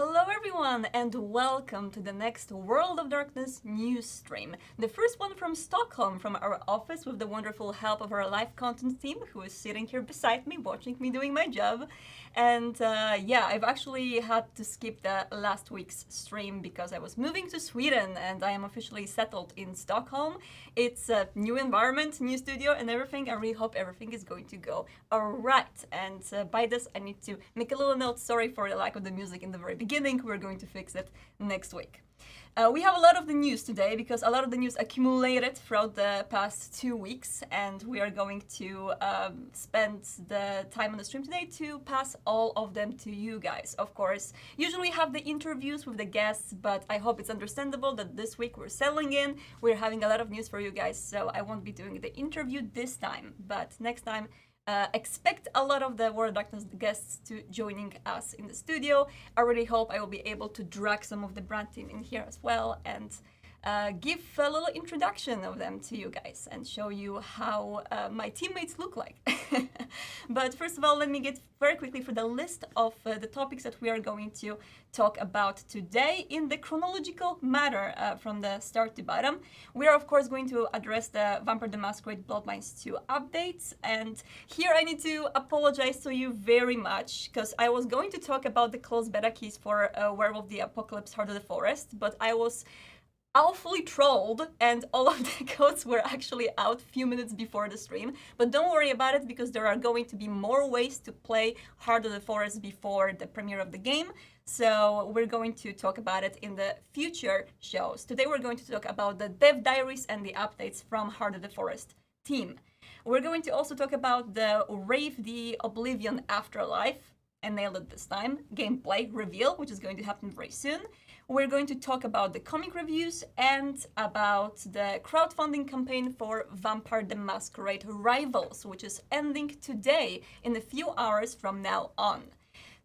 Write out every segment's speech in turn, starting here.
Hello everyone and welcome to the next World of Darkness news stream. The first one from Stockholm, from our office, with the wonderful help of our live content team who is sitting here beside me watching me doing my job. And I've actually had to skip the last week's stream because I was moving to Sweden and I am officially settled in Stockholm. It's a new environment, new studio and everything. I really hope everything is going to go alright. And by this I need to make a little note, sorry for the lack of the music in the very beginning. We're going to fix it next week. We have a lot of the news today because a lot of the news accumulated throughout the past 2 weeks, and we are going to spend the time on the stream today to pass all of them to you guys. Of course, usually we have the interviews with the guests, but I hope it's understandable that this week we're settling in. We're having a lot of news for you guys, so I won't be doing the interview this time, but next time expect a lot of the World of Darkness guests to joining us in the studio. I really hope I will be able to drag some of the brand team in here as well and give a little introduction of them to you guys and show you how my teammates look like. But first of all, let me get very quickly for the list of the topics that we are going to talk about today in the chronological matter from the start to bottom. We are of course going to address the Vampire the Masquerade Bloodlines 2 updates, and here I need to apologize to you very much because I was going to talk about the closed beta keys for Werewolf the Apocalypse Heart of the Forest, but I was awfully trolled and all of the codes were actually out a few minutes before the stream. But don't worry about it because there are going to be more ways to play Heart of the Forest before the premiere of the game. So we're going to talk about it in the future shows. Today we're going to talk about the dev diaries and the updates from Heart of the Forest team. We're going to also talk about the Rave the Oblivion Afterlife, and nailed it this time, gameplay reveal, which is going to happen very soon. We're going to talk about the comic reviews and about the crowdfunding campaign for Vampire the Masquerade Rivals, which is ending today in a few hours from now on.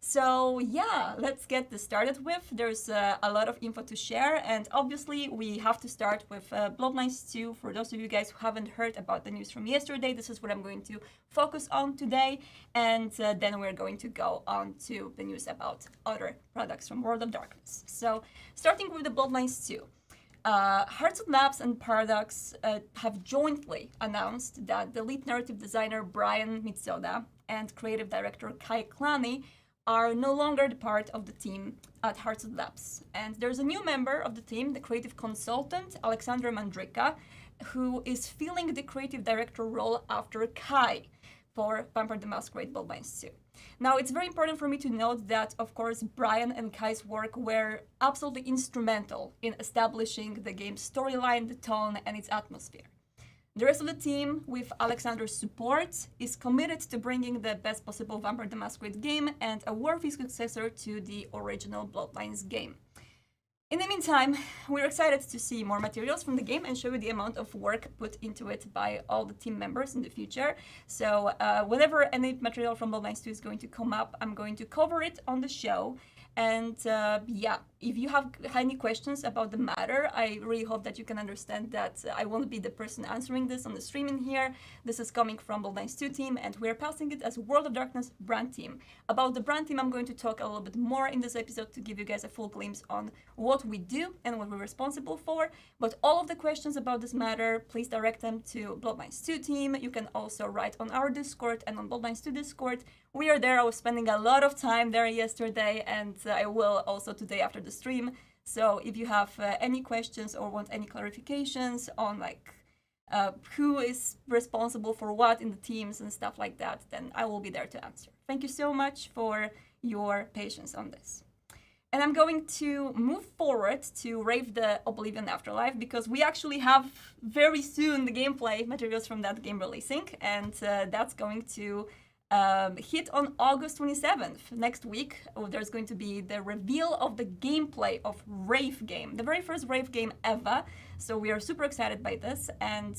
So yeah, let's get this started with. There's a lot of info to share, and obviously we have to start with Bloodlines 2. For those of you guys who haven't heard about the news from yesterday, this is what I'm going to focus on today, and then we're going to go on to the news about other products from World of Darkness. So starting with the Bloodlines 2. Hearts Labs and Paradox have jointly announced that the lead narrative designer Brian Mitsoda and creative director Kai Clanny are no longer the part of the team at Hearts Labs. And there's a new member of the team, the creative consultant, Alexander Mandrika, who is filling the creative director role after Kai for Vampire the Masquerade Bloodlines 2. Now, it's very important for me to note that, of course, Brian and Kai's work were absolutely instrumental in establishing the game's storyline, the tone, and its atmosphere. The rest of the team, with Alexander's support, is committed to bringing the best possible Vampire the Masquerade game and a worthy successor to the original Bloodlines game. In the meantime, we're excited to see more materials from the game and show you the amount of work put into it by all the team members in the future. So whenever any material from Bloodlines 2 is going to come up, I'm going to cover it on the show. And if you have any questions about the matter, I really hope that you can understand that I won't be the person answering this on the stream in here. This is coming from Bloodlines 2 team, and we're passing it as World of Darkness brand team. About the brand team, I'm going to talk a little bit more in this episode to give you guys a full glimpse on what we do and what we're responsible for. But all of the questions about this matter, please direct them to Bloodlines 2 team. You can also write on our Discord and on Bloodlines 2 Discord. We are there. I was spending a lot of time there yesterday, and I will also today after the stream. So if you have any questions or want any clarifications on who is responsible for what in the teams and stuff like that, then I will be there to answer. Thank you so much for your patience on this. And I'm going to move forward to Rave the Oblivion Afterlife because we actually have very soon the gameplay materials from that game releasing, and that's going to hit on August 27th. Next week, there's going to be the reveal of the gameplay of Rave game, the very first Rave game ever So we are super excited by this. And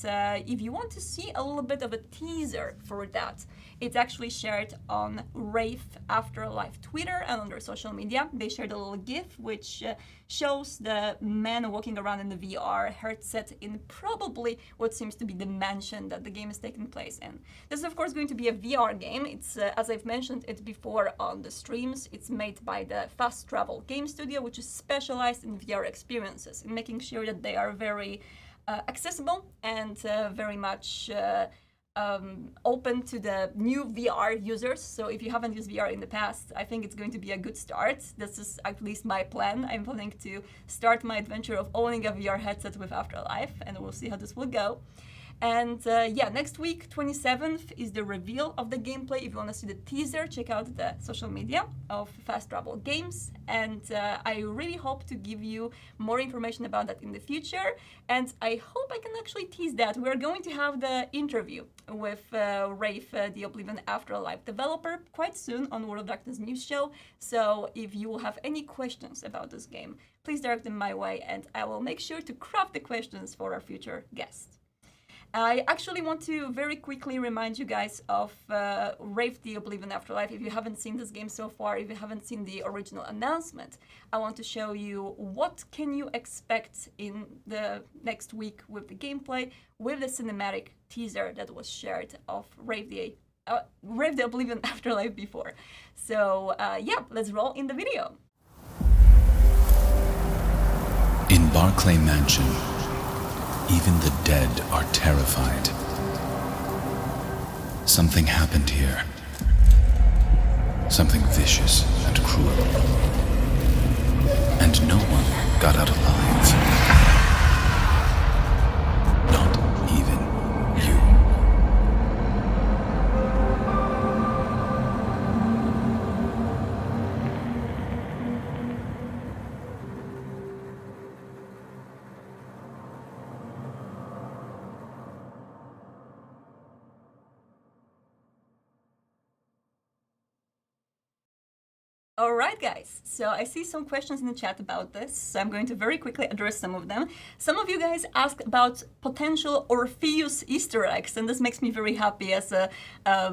if you want to see a little bit of a teaser for that, it's actually shared on Wraith Afterlife Twitter and on their social media. They shared a little GIF which shows the man walking around in the VR headset in probably what seems to be the mansion that the game is taking place in. This is of course going to be a VR game. It's as I've mentioned it before on the streams, it's made by the Fast Travel Game Studio, which is specialized in VR experiences, in making sure that they are very accessible and very much open to the new VR users. So if you haven't used VR in the past, I think it's going to be a good start. This is at least my plan. I'm planning to start my adventure of owning a VR headset with Afterlife, and we'll see how this will go. And yeah, next week, 27th, is the reveal of the gameplay. If you want to see the teaser, check out the social media of Fast Travel Games. And I really hope to give you more information about that in the future. And I hope I can actually tease that. We're going to have the interview with Wraith, the Oblivion Afterlife developer, quite soon on World of Darkness News Show. So if you will have any questions about this game, please direct them my way, and I will make sure to craft the questions for our future guests. I actually want to very quickly remind you guys of Wraith the Oblivion Afterlife. If you haven't seen this game so far, if you haven't seen the original announcement, I want to show you what can you expect in the next week with the gameplay, with the cinematic teaser that was shared of Wraith the Oblivion Afterlife before. So yeah, let's roll in the video. In Barclay Mansion, even the dead are terrified. Something happened here. Something vicious and cruel. And no one got out alive. Not even you. All right, guys, so I see some questions in the chat about this, so I'm going to very quickly address some of them. Some of you guys asked about potential Orpheus Easter eggs, and this makes me very happy as a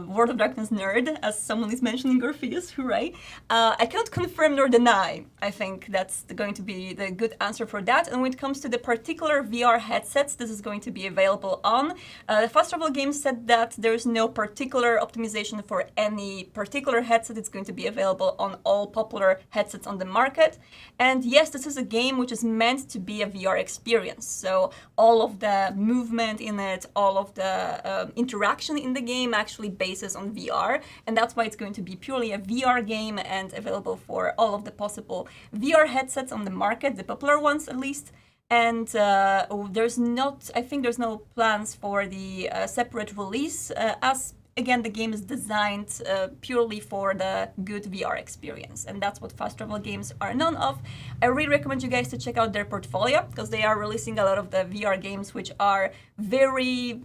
World of Darkness nerd, as someone is mentioning Orpheus, hooray. I cannot confirm nor deny. I think that's going to be the good answer for that. And when it comes to the particular VR headsets this is going to be available on, the Fast Travel Games said that there is no particular optimization for any particular headset. It's going to be available on all popular headsets on the market. And yes, this is a game which is meant to be a VR experience. So all of the movement in it, all of the interaction in the game actually bases on VR. And that's why it's going to be purely a VR game and available for all of the possible VR headsets on the market, the popular ones at least. And there's not, I think there's no plans for the separate release as again, the game is designed purely for the good VR experience, and that's what Fast Travel Games are known of. I really recommend you guys to check out their portfolio, because they are releasing a lot of the VR games which are very,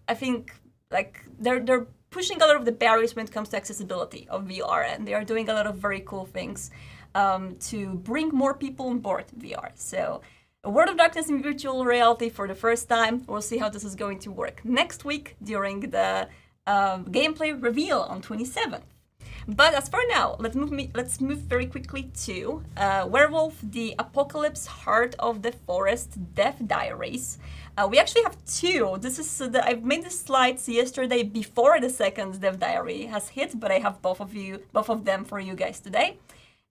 I think, like, they're pushing a lot of the barriers when it comes to accessibility of VR, and they are doing a lot of very cool things to bring more people on board VR. So, a World of Darkness in virtual reality for the first time. We'll see how this is going to work next week during the gameplay reveal on 27th. But as for now, let's move very quickly to Werewolf the Apocalypse Heart of the Forest Death Diaries. We actually have two. This is I've made the slides yesterday before the second Death Diary has hit, but I have both of them for you guys today.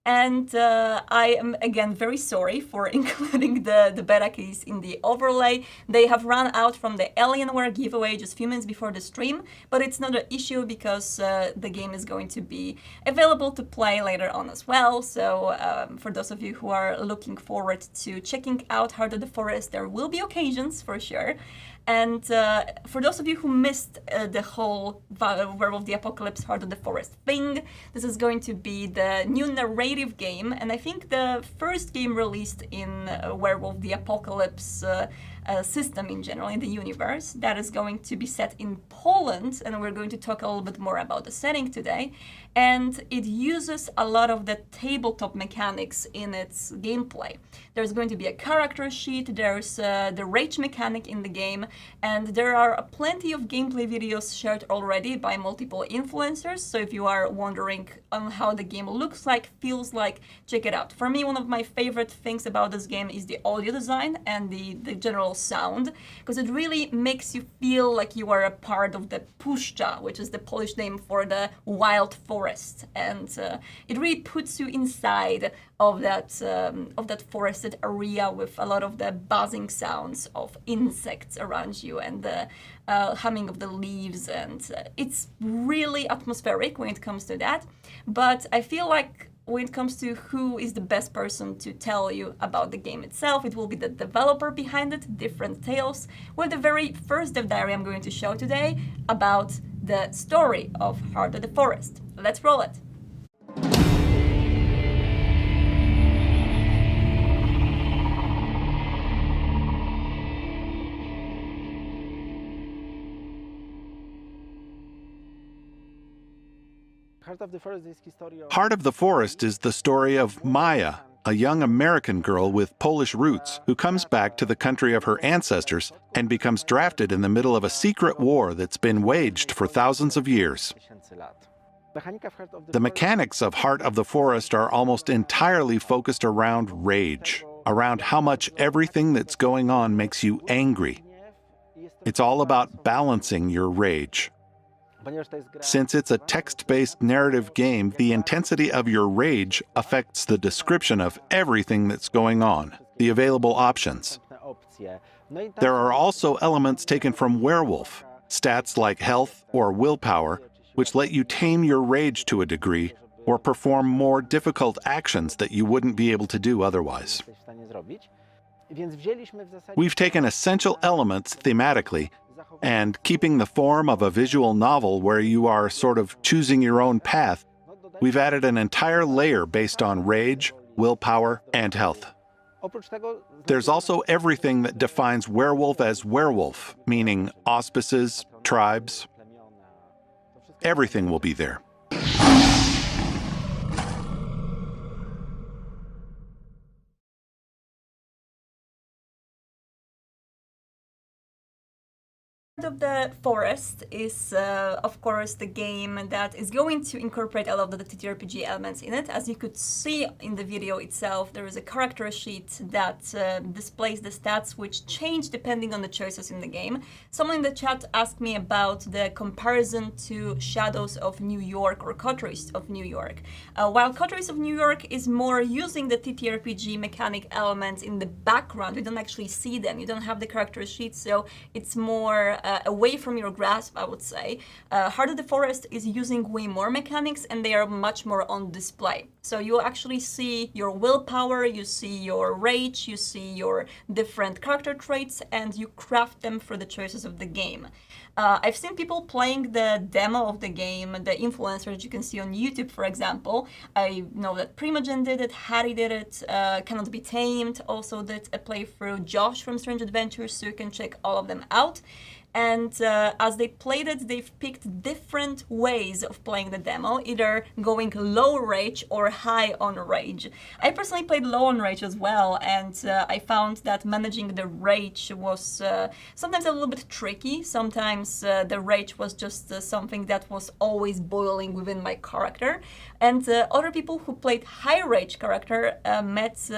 And I am, again, very sorry for including the beta keys in the overlay. They have run out from the Alienware giveaway just a few minutes before the stream, but it's not an issue because the game is going to be available to play later on as well. So for those of you who are looking forward to checking out Heart of the Forest, there will be occasions for sure. And for those of you who missed the whole Werewolf the Apocalypse Heart of the Forest thing, this is going to be the new narrative game. And I think the first game released in Werewolf the Apocalypse system in general, in the universe, that is going to be set in Poland, and we're going to talk a little bit more about the setting today. And it uses a lot of the tabletop mechanics in its gameplay. There's going to be a character sheet, there's the rage mechanic in the game, and there are plenty of gameplay videos shared already by multiple influencers. So if you are wondering on how the game looks like, feels like, check it out. For me, one of my favorite things about this game is the audio design and the general sound, because it really makes you feel like you are a part of the puszcza, which is the Polish name for the wild forest. And it really puts you inside of that forested area with a lot of the buzzing sounds of insects around you and the humming of the leaves, and it's really atmospheric when it comes to that. But I feel like when it comes to who is the best person to tell you about the game itself, it will be the developer behind it, Different Tales, with the very first dev diary I'm going to show today about the story of Heart of the Forest. Let's roll it. Heart of the Forest is the story of Maya, a young American girl with Polish roots who comes back to the country of her ancestors and becomes drafted in the middle of a secret war that's been waged for thousands of years. The mechanics of Heart of the Forest are almost entirely focused around rage, around how much everything that's going on makes you angry. It's all about balancing your rage. Since it's a text-based narrative game, the intensity of your rage affects the description of everything that's going on, the available options. There are also elements taken from Werewolf, stats like health or willpower, which let you tame your rage to a degree or perform more difficult actions that you wouldn't be able to do otherwise. We've taken essential elements thematically, and keeping the form of a visual novel where you are sort of choosing your own path, we've added an entire layer based on rage, willpower, and health. There's also everything that defines werewolf as werewolf, meaning auspices, tribes. Everything will be there. Of the Forest is, of course, the game that is going to incorporate a lot of the TTRPG elements in it. As you could see in the video itself, there is a character sheet that displays the stats which change depending on the choices in the game. Someone in the chat asked me about the comparison to Shadows of New York or Coteries of New York. While Coteries of New York is more using the TTRPG mechanic elements in the background, you don't actually see them, you don't have the character sheet, so it's more away from your grasp, I would say. Heart of the Forest is using way more mechanics, and they are much more on display. So you actually see your willpower, you see your rage, you see your different character traits, and you craft them for the choices of the game. I've seen people playing the demo of the game, the influencers you can see on YouTube, for example. I know that Primogen did it, Hattie did it, Cannot Be Tamed also did a playthrough, Josh from Strange Adventures, so you can check all of them out. And as they played it, they've picked different ways of playing the demo, either going low rage or high on rage. I personally played low on rage as well, and I found that managing the rage was sometimes a little bit tricky. Sometimes the rage was just something that was always boiling within my character. And other people who played high rage character met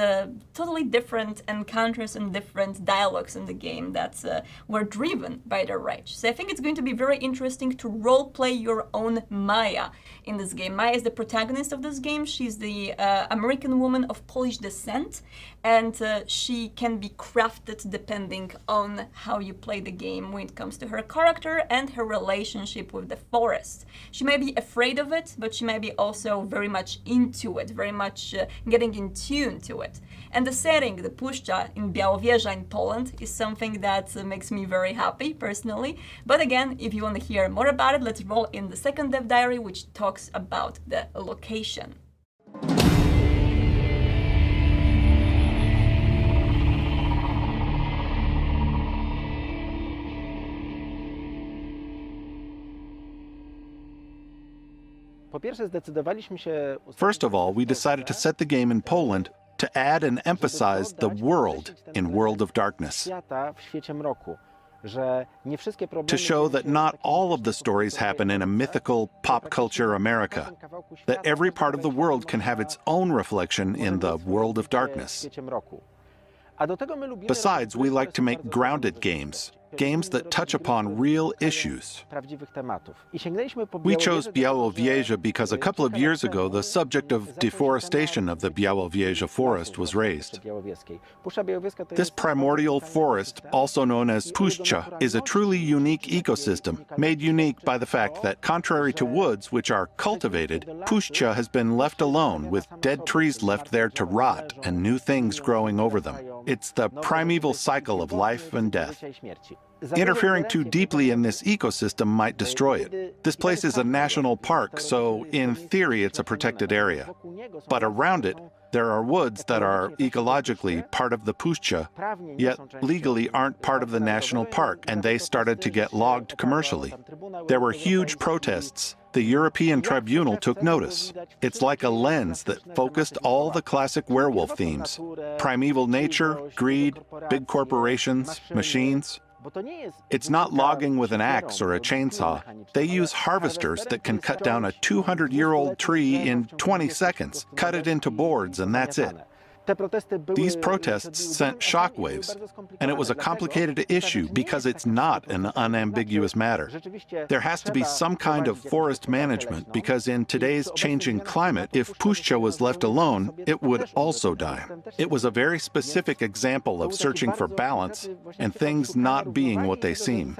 totally different encounters and different dialogues in the game that were driven by their rage. So I think it's going to be very interesting to role-play your own Maya in this game. Maya is the protagonist of this game. She's the American woman of Polish descent, and she can be crafted depending on how you play the game when it comes to her character and her relationship with the forest. She may be afraid of it, but she may be also very much into it, very much getting in tune to it. And the setting, the puszcza in Białowieża in Poland, is something that makes me very happy personally. But again, if you want to hear more about it, let's roll in the second dev diary, which talks about the location. First of all, we decided to set the game in Poland to add and emphasize the world in World of Darkness, to show that not all of the stories happen in a mythical pop culture America, that every part of the world can have its own reflection in the World of Darkness. Besides, we like to make grounded games, games that touch upon real issues. We chose Białowieża because a couple of years ago the subject of deforestation of the Białowieża forest was raised. This primordial forest, also known as Puszcza, is a truly unique ecosystem, made unique by the fact that, contrary to woods which are cultivated, Puszcza has been left alone, with dead trees left there to rot and new things growing over them. It's the primeval cycle of life and death. Interfering too deeply in this ecosystem might destroy it. This place is a national park, so in theory it's a protected area. But around it, there are woods that are ecologically part of the Puszcza, yet legally aren't part of the national park, and they started to get logged commercially. There were huge protests. The European Tribunal took notice. It's like a lens that focused all the classic werewolf themes: primeval nature, greed, big corporations, machines. It's not logging with an axe or a chainsaw. They use harvesters that can cut down a 200-year-old tree in 20 seconds, cut it into boards, and that's it. These protests sent shockwaves, and it was a complicated issue because it's not an unambiguous matter. There has to be some kind of forest management because in today's changing climate, if Puszcza was left alone, it would also die. It was a very specific example of searching for balance and things not being what they seem.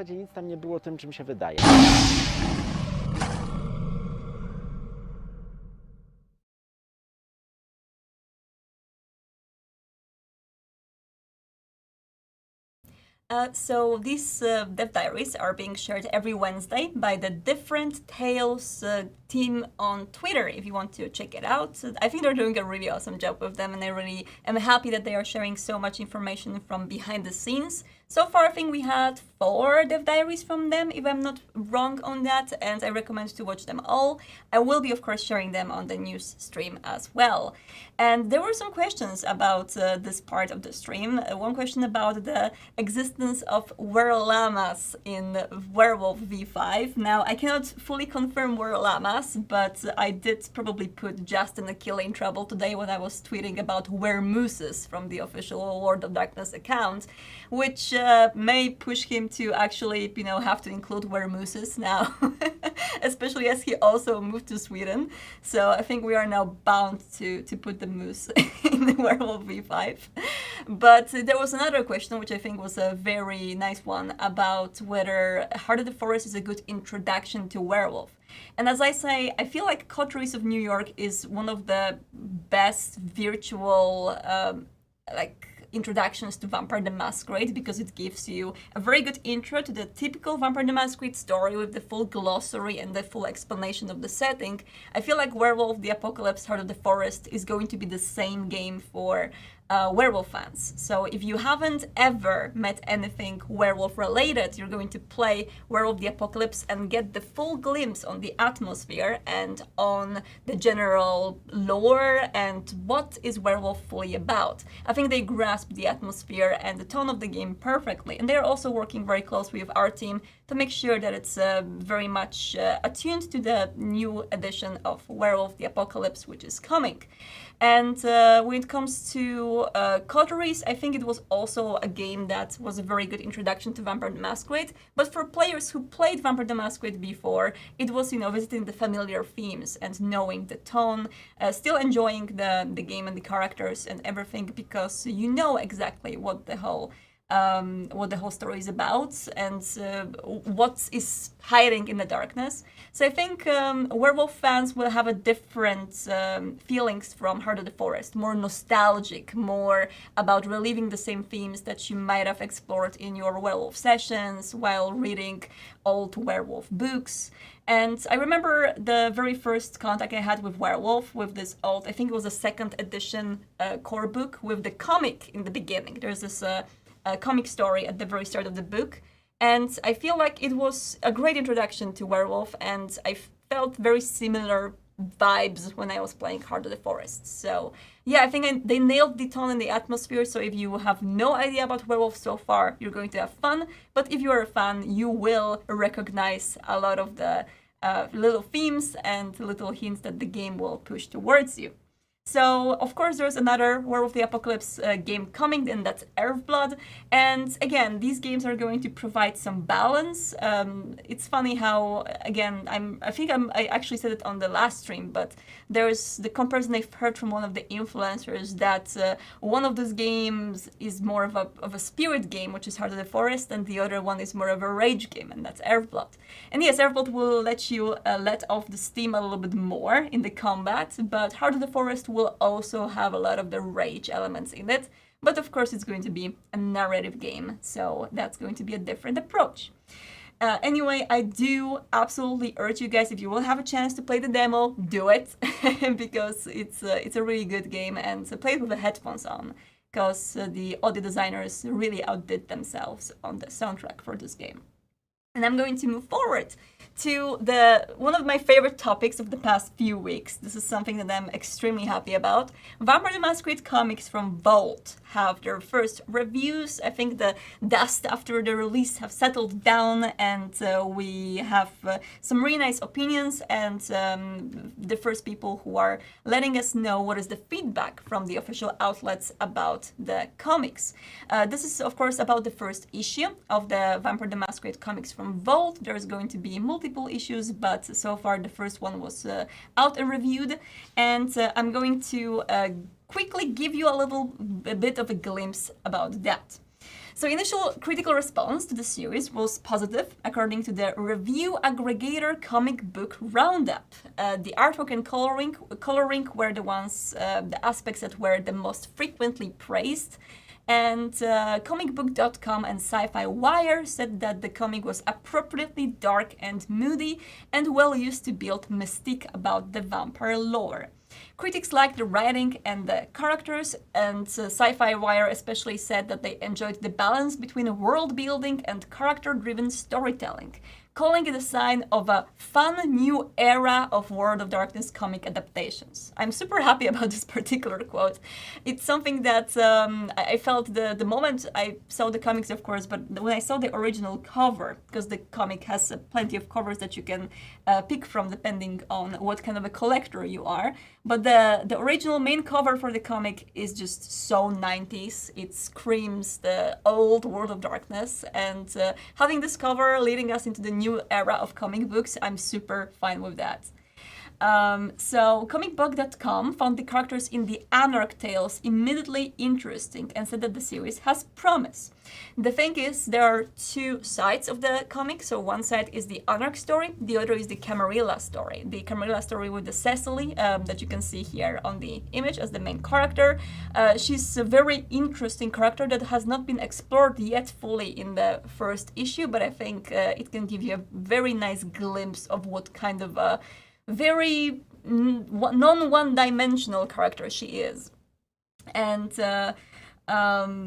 So these dev diaries are being shared every Wednesday by the Different Tales team on Twitter, if you want to check it out. I think they're doing a really awesome job with them, and I really am happy that they are sharing so much information from behind the scenes. So far, I think we had 4 dev diaries from them, if I'm not wrong on that, and I recommend to watch them all. I will be, of course, sharing them on the news stream as well. And there were some questions about this part of the stream. One question about the existence of werelamas in Werewolf v5. Now, I cannot fully confirm werelamas, but I did probably put Justin Akila in trouble today when I was tweeting about weremooses from the official World of Darkness account, which may push him to actually, have to include weremooses now, especially as he also moved to Sweden. So I think we are now bound to put the moose in the Werewolf v5. But there was another question, which I think was a very nice one, about whether Heart of the Forest is a good introduction to werewolf. And as I say, I feel like Coteries of New York is one of the best virtual introductions to Vampire the Masquerade, because it gives you a very good intro to the typical Vampire the Masquerade story with the full glossary and the full explanation of the setting. I feel like Werewolf the Apocalypse Heart of the Forest is going to be the same game for werewolf fans. So if you haven't ever met anything werewolf related, you're going to play Werewolf the Apocalypse and get the full glimpse on the atmosphere and on the general lore and what is werewolf fully about. I think they grasp the atmosphere and the tone of the game perfectly, and they're also working very closely with our team to make sure that it's very much attuned to the new edition of Werewolf the Apocalypse, which is coming. And when it comes to Coteries, I think it was also a game that was a very good introduction to Vampire the Masquerade. But for players who played Vampire the Masquerade before, it was, visiting the familiar themes and knowing the tone, still enjoying the game and the characters and everything, because you know exactly what the whole story is about and what is hiding in the darkness. So I think werewolf fans will have a different feelings from Heart of the Forest, more nostalgic, more about reliving the same themes that you might have explored in your werewolf sessions while reading old werewolf books. And I remember the very first contact I had with Werewolf with this old, I think it was a 2nd edition core book with the comic in the beginning. There's this comic story at the very start of the book, and I feel like it was a great introduction to Werewolf, and I felt very similar vibes when I was playing Heart of the Forest. So yeah, I think they nailed the tone and the atmosphere. So if you have no idea about Werewolf so far, you're going to have fun. But if you're a fan, you will recognize a lot of the little themes and little hints that the game will push towards you. So, of course, there's another Werewolf the Apocalypse game coming, and that's Earthblood. And again, these games are going to provide some balance. It's funny how, again, I actually said it on the last stream, but there's the comparison I've heard from one of the influencers that one of those games is more of a spirit game, which is Heart of the Forest, and the other one is more of a rage game, and that's Earthblood. And yes, Earthblood will let you let off the steam a little bit more in the combat, but Heart of the Forest will also have a lot of the rage elements in it. But of course, it's going to be a narrative game, so that's going to be a different approach. Anyway, I do absolutely urge you guys, if you will have a chance to play the demo, do it, because it's a really good game, and play it with the headphones on, because the audio designers really outdid themselves on the soundtrack for this game. And I'm going to move forward to one of my favorite topics of the past few weeks. This is something that I'm extremely happy about. Vampire the Masquerade comics from Vault have their first reviews. I think the dust after the release have settled down, and we have some really nice opinions, and the first people who are letting us know what is the feedback from the official outlets about the comics. This is, of course, about the first issue of the Vampire the Masquerade comics from Vault. There's going to be multiple issues, but so far the first one was out and reviewed, and I'm going to quickly give you a bit of a glimpse about that. So initial critical response to the series was positive, according to the review aggregator Comic Book Roundup. The artwork and coloring were the aspects that were the most frequently praised. And comicbook.com and Sci-Fi Wire said that the comic was appropriately dark and moody and well used to build mystique about the vampire lore. Critics liked the writing and the characters, and Sci-Fi Wire especially said that they enjoyed the balance between world building and character-driven storytelling, calling it a sign of a fun new era of World of Darkness comic adaptations. I'm super happy about this particular quote. It's something that I felt the moment I saw the comics, of course, but when I saw the original cover, because the comic has plenty of covers that you can pick from depending on what kind of a collector you are. But the original main cover for the comic is just so 90s. It screams the old World of Darkness, and having this cover leading us into the new era of comic books, I'm super fine with that. So comicbook.com found the characters in the Anarch tales immediately interesting and said that the series has promise. The thing is, there are two sides of the comic. So one side is the Anarch story, the other is the Camarilla story. The Camarilla story with the Cecily that you can see here on the image as the main character. She's a very interesting character that has not been explored yet fully in the first issue, but I think it can give you a very nice glimpse of what kind of a very non-one-dimensional character she is. And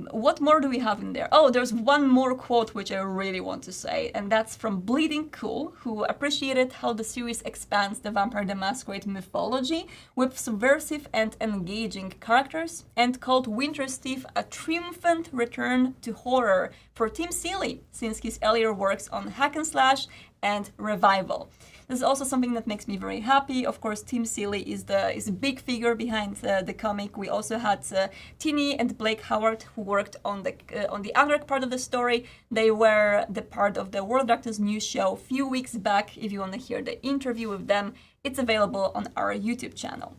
what more do we have in there? Oh, there's one more quote which I really want to say, and that's from Bleeding Cool, who appreciated how the series expands the Vampire the Masquerade mythology with subversive and engaging characters, and called Winter's Thief a triumphant return to horror for Tim Seeley since his earlier works on Hack and Slash and Revival. This is also something that makes me very happy. Of course, Tim Seeley is a big figure behind the comic. We also had Tini and Blake Howard, who worked on the Anarch part of the story. They were the part of the World of Darkness news show a few weeks back. If you want to hear the interview with them, it's available on our YouTube channel.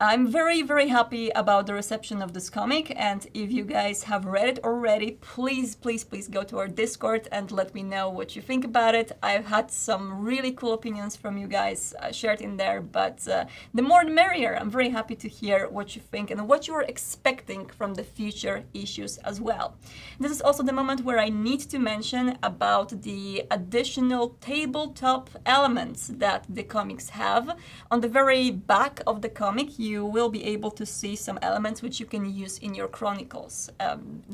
I'm very, very happy about the reception of this comic, and if you guys have read it already, please, please, please go to our Discord and let me know what you think about it. I've had some really cool opinions from you guys shared in there, but the more the merrier. I'm very happy to hear what you think and what you're expecting from the future issues as well. This is also the moment where I need to mention about the additional tabletop elements that the comics have. On the very back of the comic, you will be able to see some elements which you can use in your chronicles.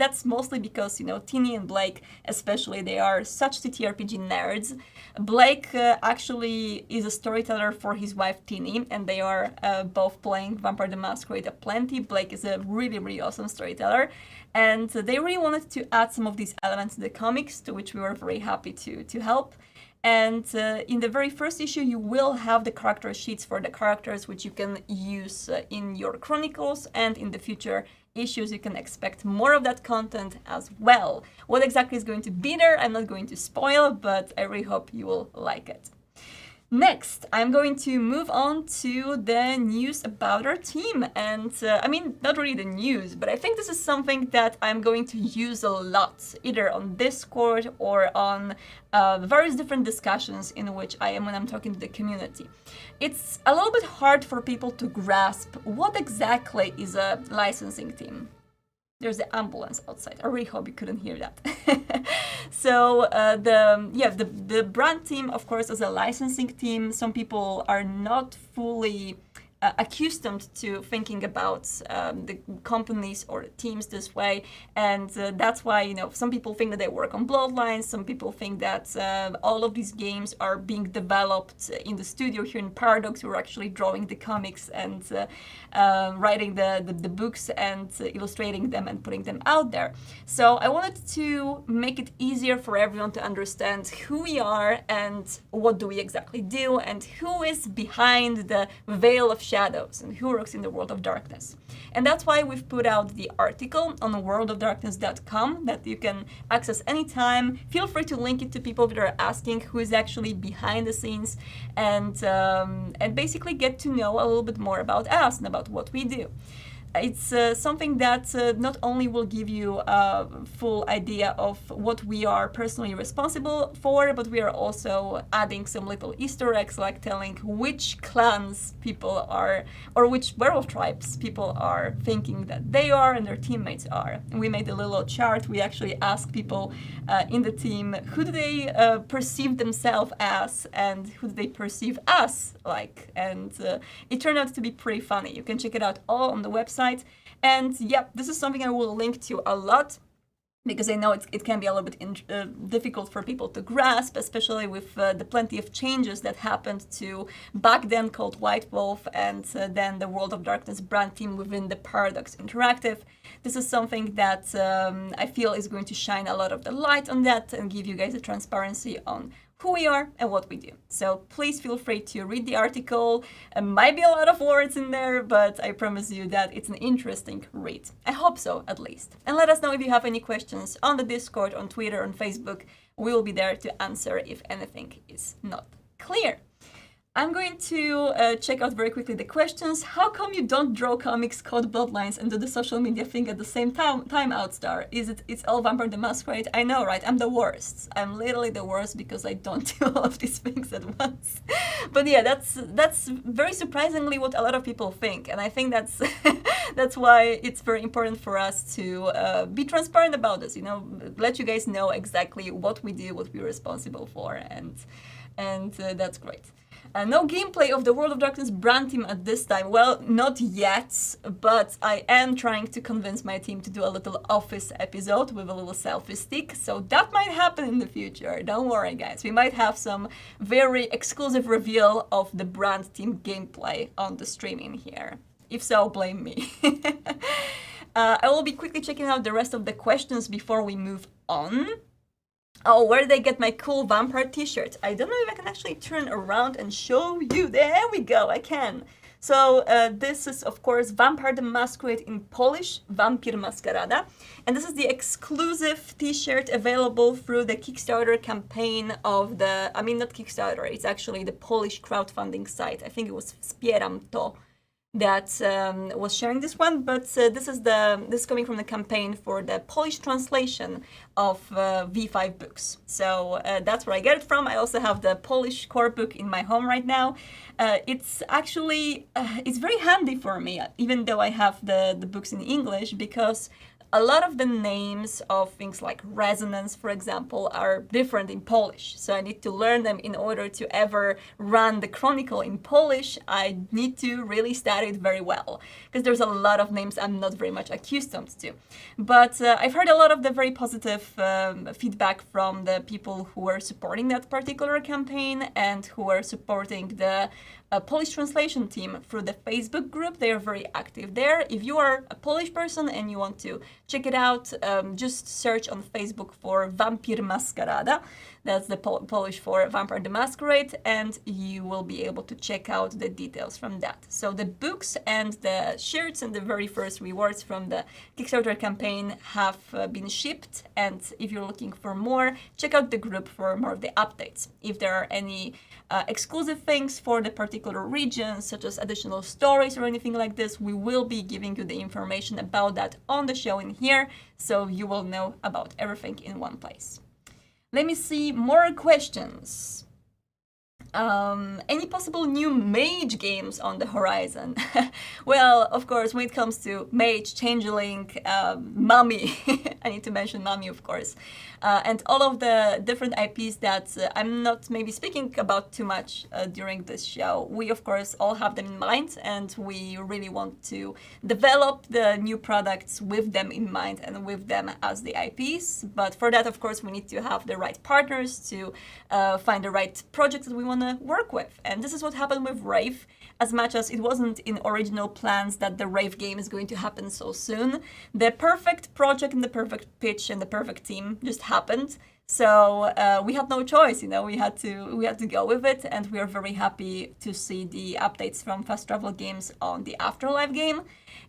That's mostly because, Tini and Blake, especially, they are such TTRPG nerds. Blake actually is a storyteller for his wife Tini, and they are both playing Vampire the Masquerade aplenty. Blake is a really, really awesome storyteller, and they really wanted to add some of these elements to the comics, to which we were very happy to help. And in the very first issue, you will have the character sheets for the characters, which you can use in your chronicles, and in the future issues you can expect more of that content as well. What exactly is going to be there, I'm not going to spoil, but I really hope you will like it. Next, I'm going to move on to the news about our team. And not really the news, but I think this is something that I'm going to use a lot, either on Discord or on various different discussions in which I am when I'm talking to the community. It's a little bit hard for people to grasp what exactly is a licensing team. There's the ambulance outside. I really hope you couldn't hear that. So the brand team, of course, is a licensing team. Some people are not fully accustomed to thinking about the companies or the teams this way, and that's why some people think that they work on Bloodlines. Some people think that all of these games are being developed in the studio here in Paradox. We're actually drawing the comics and writing the books and illustrating them and putting them out there. So I wanted to make it easier for everyone to understand who we are and what do we exactly do and who is behind the veil of shadows and who works in the World of Darkness. And that's why we've put out the article on worldofdarkness.com that you can access anytime. Feel free to link it to people that are asking who is actually behind the scenes, and basically get to know a little bit more about us and about what we do. It's something that not only will give you a full idea of what we are personally responsible for, but we are also adding some little Easter eggs, like telling which clans people are, or which werewolf tribes people are thinking that they are and their teammates are. And we made a little chart. We actually asked people in the team, who do they perceive themselves as, and who do they perceive us like? And it turned out to be pretty funny. You can check it out all on the website. And yeah, this is something I will link to a lot, because I know it can be a little bit difficult for people to grasp, especially with the plenty of changes that happened to back then called White Wolf and then the World of Darkness brand team within the Paradox Interactive. This is something that I feel is going to shine a lot of the light on that and give you guys a transparency on who we are and what we do. So please feel free to read the article. There might be a lot of words in there, but I promise you that it's an interesting read. I hope so, at least. And let us know if you have any questions on the Discord, on Twitter, on Facebook. We will be there to answer if anything is not clear. I'm going to check out very quickly the questions. How come you don't draw comics called Bloodlines and do the social media thing at the same time, Outstar? It's all Vampire the Masquerade? I know, right? I'm the worst. I'm literally the worst because I don't do all of these things at once. But yeah, that's very surprisingly what a lot of people think. And I think that's that's why it's very important for us to be transparent about this, let you guys know exactly what we do, what we're responsible for, and that's great. No gameplay of the World of Darkness brand team at this time. Well, not yet, but I am trying to convince my team to do a little office episode with a little selfie stick, so that might happen in the future. Don't worry, guys. We might have some very exclusive reveal of the brand team gameplay on the stream in here. If so, blame me. I will be quickly checking out the rest of the questions before we move on. Oh, where did I get my cool vampire t-shirt? I don't know if I can actually turn around and show you. There we go, I can. So this is, of course, Vampire the Masquerade in Polish, Vampir Maskarada. And this is the exclusive t-shirt available through the Kickstarter campaign of the, not Kickstarter, it's actually the Polish crowdfunding site. I think it was Wspieram To that was sharing this one, but this is coming from the campaign for the Polish translation of V5 books. So that's where I get it from. I also have the Polish core book in my home right now. It's actually it's very handy for me, even though I have the books in English, because a lot of the names of things like resonance, for example, are different in Polish. So I need to learn them in order to ever run the Chronicle in Polish. I need to really study it very well, because there's a lot of names I'm not very much accustomed to. But I've heard a lot of the very positive feedback from the people who were supporting that particular campaign and who were supporting the Polish translation team through the Facebook group. They are very active there. If you are a Polish person and you want to check it out, just search on Facebook for Vampir Maskarada. That's the Polish for Vampire the Masquerade, and you will be able to check out the details from that. So the books and the shirts and the very first rewards from the Kickstarter campaign have been shipped, and if you're looking for more, check out the group for more of the updates. If there are any exclusive things for the particular region, such as additional stories or anything like this, we will be giving you the information about that on the show in here, so you will know about everything in one place. Let me see more questions. Any possible new mage games on the horizon? Well, of course, when it comes to mage, changeling, mummy, I need to mention mummy, of course, and all of the different IPs that I'm not maybe speaking about too much during this show. We, of course, all have them in mind, and we really want to develop the new products with them in mind and with them as the IPs. But for that, of course, we need to have the right partners to find the right projects that we want to work with. And this is what happened with Rave. As much as it wasn't in original plans that the Rave game is going to happen so soon, the perfect project and the perfect pitch and the perfect team just happened. So we had no choice, you know, we had to go with it, and we are very happy to see the updates from Fast Travel Games on the Afterlife game.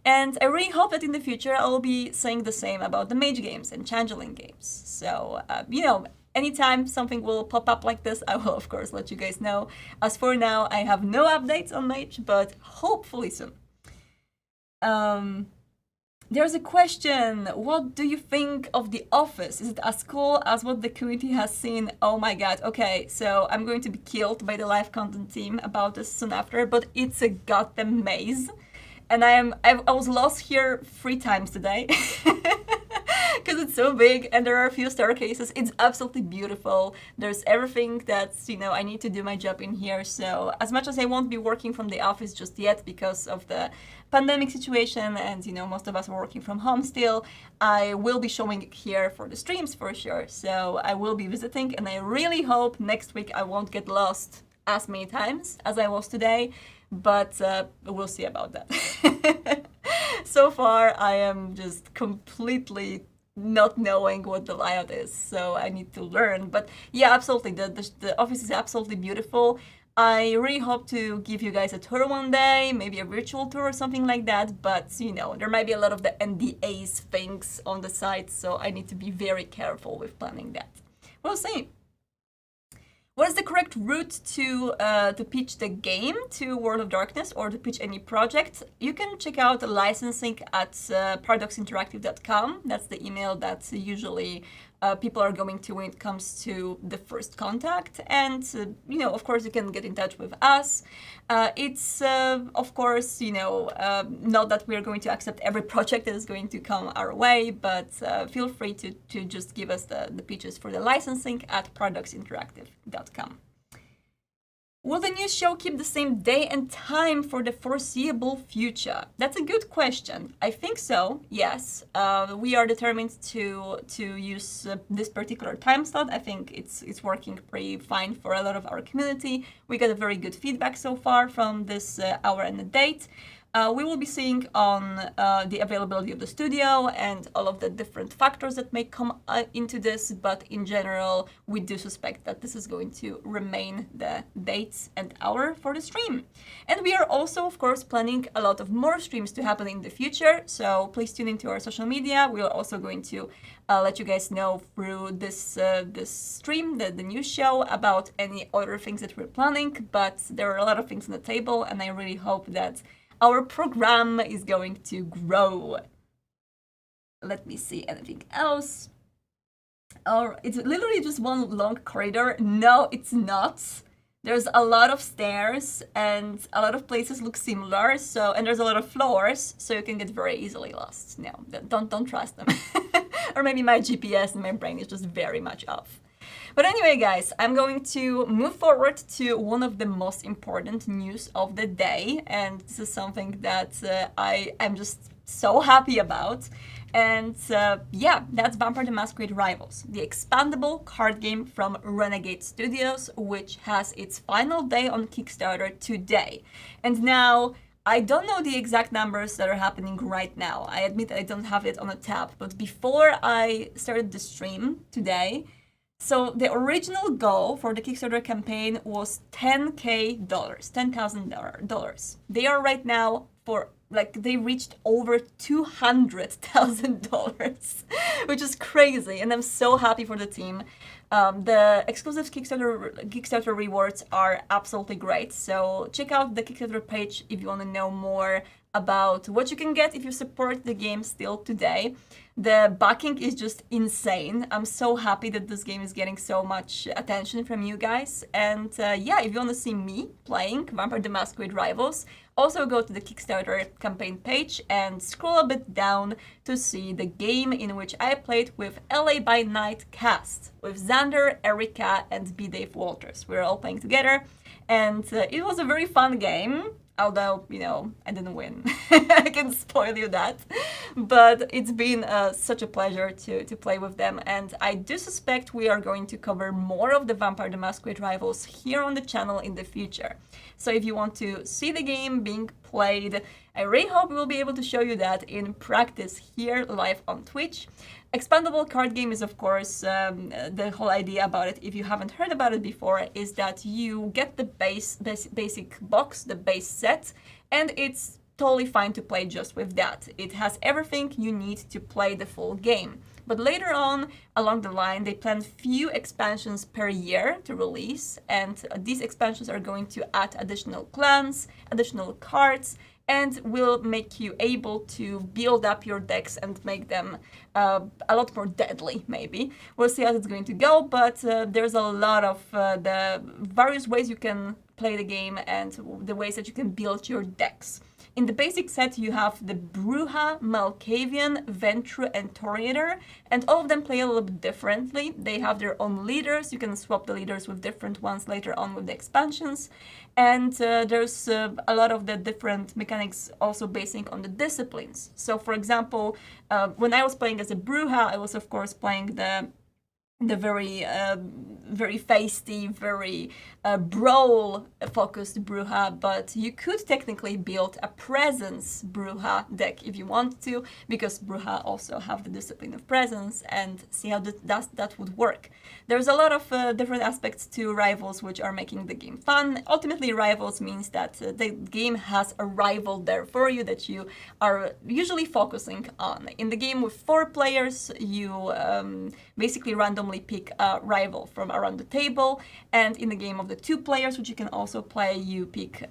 And I really hope that in the future I will be saying the same about the Mage games and Changeling games. So, you know, anytime something will pop up like this, I will, of course, let you guys know. As for now, I have no updates on Mage, but hopefully soon. There's a question. What do you think of The Office? Is it as cool as what the community has seen? Oh my god. Okay, so I'm going to be killed by the live content team about this soon after, but it's a goddamn maze. And I was lost here 3 times today. Because it's so big and there are a few staircases. It's absolutely beautiful. There's everything that's, you know, I need to do my job in here. So as much as I won't be working from the office just yet because of the pandemic situation and, you know, most of us are working from home still, I will be showing it here for the streams for sure. So I will be visiting, and I really hope next week I won't get lost as many times as I was today, but we'll see about that. So far, I am just completely not knowing what the layout is, so I need to learn. But yeah, absolutely, the office is absolutely beautiful. I really hope to give you guys a tour one day, maybe a virtual tour or something like that, but you know, there might be a lot of the NDAs things on the site, so I need to be very careful with planning that. We'll see. What is the correct route to pitch the game to World of Darkness or to pitch any project? You can check out the licensing at paradoxinteractive.com. That's the email that usually people are going to when it comes to the first contact. And, you know, of course, you can get in touch with us. It's, of course, you know, not that we're going to accept every project that is going to come our way, but feel free to just give us the pitches for the licensing at paradoxinteractive.com. Will the new show keep the same day and time for the foreseeable future? That's a good question. I think so, yes. We are determined to use this particular time slot. I think it's working pretty fine for a lot of our community. We got a very good feedback so far from this hour and a date. We will be seeing on the availability of the studio and all of the different factors that may come into this, but in general, we do suspect that this is going to remain the dates and hour for the stream. And we are also, of course, planning a lot of more streams to happen in the future, so please tune into our social media. We are also going to let you guys know through this stream, the new show, about any other things that we're planning, but there are a lot of things on the table, and I really hope that our program is going to grow. Let me see, anything else? Oh, it's literally just one long corridor. No, it's not. there's a lot of stairs and a lot of places look similar. So, and there's a lot of floors, so you can get very easily lost. No, don't trust them. Or maybe my GPS and my brain is just very much off. But anyway, guys, I'm going to move forward to one of the most important news of the day. And this is something that I am just so happy about. And yeah, that's Vampire the Masquerade Rivals, the expandable card game from Renegade Studios, which has its final day on Kickstarter today. And now, I don't know the exact numbers that are happening right now. I admit I don't have it on a tab, but before I started the stream today, so the original goal for the Kickstarter campaign was $10,000, $10,000. They are right now for, like, they reached over $200,000, which is crazy, and I'm so happy for the team. The exclusive Kickstarter rewards are absolutely great, so check out the Kickstarter page if you want to know more about what you can get if you support the game still today. The backing is just insane. I'm so happy that this game is getting so much attention from you guys. And yeah, if you want to see me playing Vampire the Masquerade Rivals, also go to the Kickstarter campaign page and scroll a bit down to see the game in which I played with LA by Night cast, with Xander, Erica, and B. Dave Walters. We're all playing together, and it was a very fun game. Although, you know, I didn't win. I can spoil you that. But it's been such a pleasure to play with them. And I do suspect we are going to cover more of the Vampire the Masquerade Rivals here on the channel in the future. So if you want to see the game being played, I really hope we'll be able to show you that in practice here live on Twitch. Expandable card game is, of course, the whole idea about it, if you haven't heard about it before, is that you get the basic box, the base set, and it's totally fine to play just with that. It has everything you need to play the full game. But later on, along the line, they plan few expansions per year to release, and these expansions are going to add additional clans, additional cards, and will make you able to build up your decks and make them a lot more deadly, maybe. We'll see how it's going to go, but there's a lot of the various ways you can play the game and the ways that you can build your decks. In the basic set, you have the Bruja, Malkavian, Ventru, and Toriator, and all of them play a little bit differently. They have their own leaders. You can swap the leaders with different ones later on with the expansions. And there's a lot of the different mechanics also basing on the disciplines. So, for example, when I was playing as a Bruja, I was, of course, playing the very feisty, very brawl-focused Bruja, but you could technically build a presence Bruja deck if you want to, because Bruja also have the discipline of presence, and see how that would work. There's a lot of different aspects to Rivals which are making the game fun. Ultimately, Rivals means that the game has a rival there for you that you are usually focusing on. In the game with 4 players, you basically randomly pick a rival from around the table, and in the game of the 2 players, which you can also play, you pick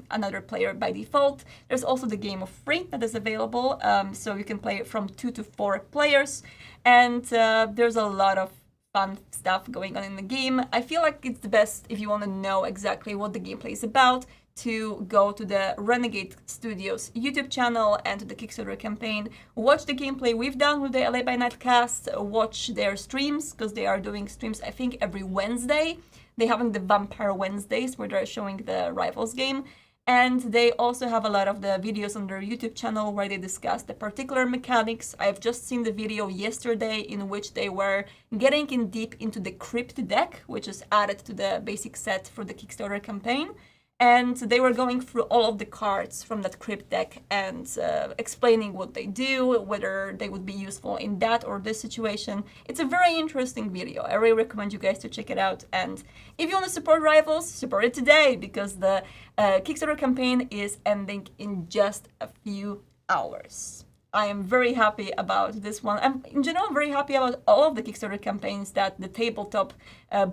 another player by default. There's also the game of 3 that is available, so you can play from 2 to 4 players, and there's a lot of fun stuff going on in the game. I feel like it's the best, if you want to know exactly what the gameplay is about, to go to the Renegade Studios YouTube channel and to the Kickstarter campaign. Watch the gameplay we've done with the LA by Night cast, watch their streams, because they are doing streams, I think, every Wednesday. They're having the Vampire Wednesdays where they're showing the Rivals game. And they also have a lot of the videos on their YouTube channel where they discuss the particular mechanics. I've just seen the video yesterday in which they were getting in deep into the Crypt deck, which is added to the basic set for the Kickstarter campaign. And they were going through all of the cards from that Crypt deck and explaining what they do, whether they would be useful in that or this situation. It's a very interesting video. I really recommend you guys to check it out. And if you want to support Rivals, support it today, because the Kickstarter campaign is ending in just a few hours. I am very happy about this one. I'm, in general, very happy about all of the Kickstarter campaigns that the tabletop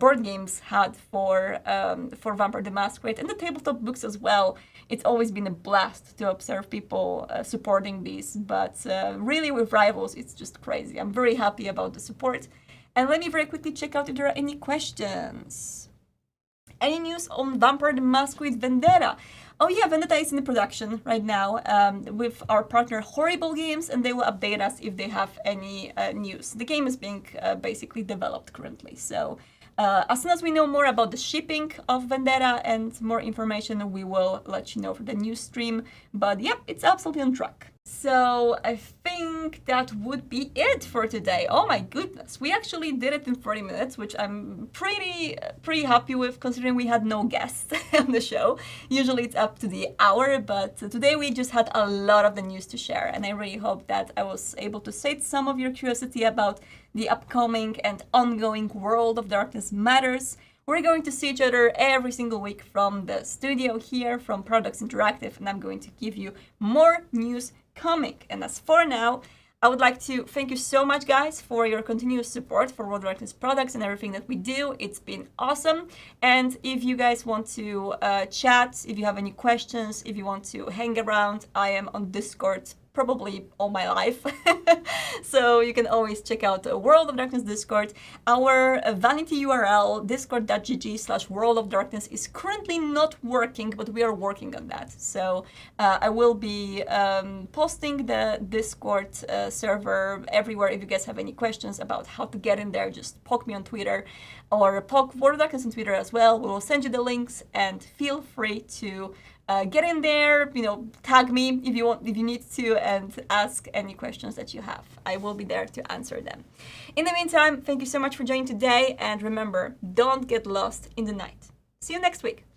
board games had for Vampire the Masquerade, and the tabletop books as well. It's always been a blast to observe people supporting these, but really with Rivals, it's just crazy. I'm very happy about the support. And let me very quickly check out if there are any questions. Any news on Vampire the Masquerade Vendetta? Oh yeah, Vendetta is in the production right now with our partner Horrible Games, and they will update us if they have any news. The game is being basically developed currently, so as soon as we know more about the shipping of Vendetta and more information, we will let you know for the news stream. But yep, it's absolutely on track. So I think that would be it for today. Oh my goodness, we actually did it in 40 minutes, which I'm pretty happy with considering we had no guests on the show. Usually it's up to the hour, but today we just had a lot of the news to share, and I really hope that I was able to sate some of your curiosity about the upcoming and ongoing World of Darkness matters. We're going to see each other every single week from the studio here, from Paradox Interactive, and I'm going to give you more news coming. And as for now, I would like to thank you so much, guys, for your continuous support for World of Darkness products and everything that we do. It's been awesome. And if you guys want to chat, if you have any questions, if you want to hang around, I am on Discord probably all my life. So you can always check out World of Darkness Discord. Our vanity URL, discord.gg/World of Darkness, is currently not working, but we are working on that. So I will be posting the Discord server everywhere. If you guys have any questions about how to get in there, just poke me on Twitter or poke World of Darkness on Twitter as well. We will send you the links, and feel free to get in there, tag me if you need to, and ask any questions that you have. I will be there to answer them. In the meantime, thank you so much for joining today, and remember, don't get lost in the night. See you next week.